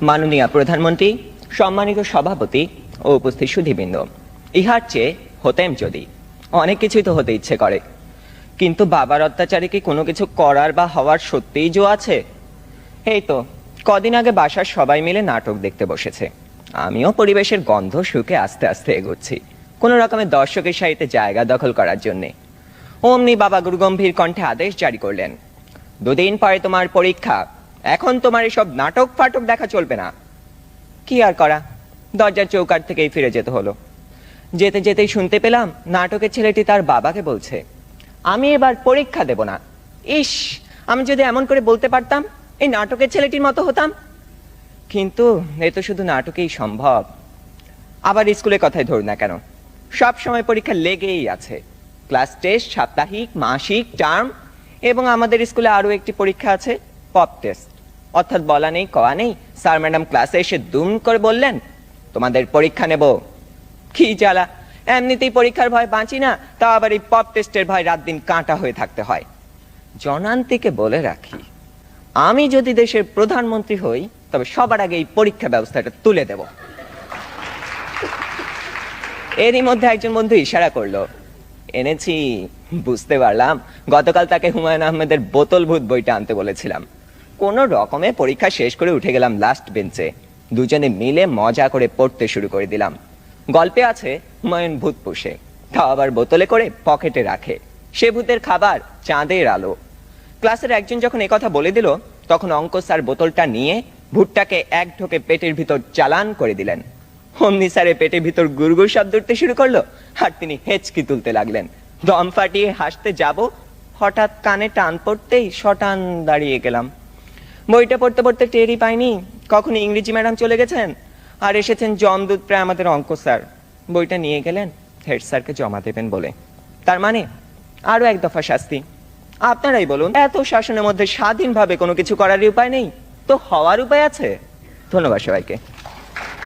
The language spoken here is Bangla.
মাননীয় প্রধানমন্ত্রী, সম্মানিত সভাপতি ও উপস্থিত সুধীবৃন্দ, ইহার চেয়ে হতেম যদি অনেক কিছুই তো হতে ইচ্ছে করে, কিন্তু বাবার অত্যাচারে কি কোনো কিছু করার বা হওয়ার সত্যিই জো আছে? এই তো কদিন আগে বাসার সবাই মিলে নাটক দেখতে বসেছে। আমিও পরিবেশের গন্ধ শুকে আস্তে আস্তে এগোচ্ছি কোনো রকমের দর্শকের সারিতে জায়গা দখল করার জন্যে। অমনি বাবা গুরুগম্ভীর কণ্ঠে আদেশ জারি করলেন, 2 দিন পরে তোমার পরীক্ষা, এখন তোমার এসব নাটক ফাটক দেখা চলবে না। কি আর করা, দরজার চৌকাঠ থেকেই ফিরে যেতে হলো। যেতে যেতেই শুনতে পেলাম নাটকের ছেলেটি তার বাবাকে বলছে, আমি এবার পরীক্ষা দেব না। ইস, আমি যদি এমন করে বলতে পারতাম, এই নাটকের ছেলেটির মতো হতাম। কিন্তু এ তো শুধু নাটকেই সম্ভব। আবার স্কুলের কথাই ধরুন না কেন, সব সময় পরীক্ষা লেগেই আছে। ক্লাস টেস্ট, সাপ্তাহিক, মাসিক, টার্ম, এবং আমাদের স্কুলে আরো একটি পরীক্ষা আছে, পপ টেস্ট। অর্থাৎ বলা নেই কওয়া নেই, স্যার ম্যাডাম ক্লাসে এসে দুম করে বললেন, তোমাদের পরীক্ষা নেব। কি জ্বালা, এমনিতেই পরীক্ষার ভয় বাঁচি না, তাও আবার এই পপ টেস্টের ভয় রাত দিন কাঁটা হয়ে থাকতে হয়। জনান্তিকে বলে রাখি, আমি যদি দেশের প্রধানমন্ত্রী হই তবে সবার আগে এই পরীক্ষা ব্যবস্থাটা তুলে দেব। এরই মধ্যে একজন বন্ধু ইশারা করলো, এনেছি। বুঝতে পারলাম গতকাল তাকে হুমায়ুন আহমেদের বোতল ভূত বইটা আনতে বলেছিলাম। কোনো রকমে পরীক্ষা শেষ করে উঠে গেলাম লাস্ট বেঞ্চে। দুজনে মিলে মজা করে পড়তে শুরু করে দিলাম। গল্পে আছে হুমায়ুন ভূত পোষে, তাও আবার বোতলে করে পকেটে রাখে। সে ভূতের খাবার চাঁদের আলো। ক্লাসের একজন যখন একথা বলে দিল, তখন অঙ্ক স্যার বোতলটা নিয়ে ভূতটাকে এক ঢোকে পেটের ভিতর চালান করে দিলেন। অমনি স্যারের পেটের ভিতর গুড়গুড় শব্দ উঠতে শুরু করলো, আর তিনি হেঁচকি তুলতে লাগলেন। দম ফাটিয়ে হাসতে যাব, হঠাৎ কানে টান পড়তেই শটান দাঁড়িয়ে গেলাম। বইটা পড়তে পড়তে টেরই পাইনি কখন ইংরেজি ম্যাডাম চলে গেছেন আর এসেছেন জমদূত প্রায় আমাদের অঙ্ক স্যার। বইটা নিয়ে গেলেন হেড স্যারকে জমা দেবেন বলে। তার মানে আরো এক দফা শাস্তি। আপনারাই বলুন, এত শাসনের মধ্যে স্বাধীনভাবে কোনো কিছু করারই উপায় নেই তো হওয়ার উপায় আছে? ধন্যবাদ সবাইকে।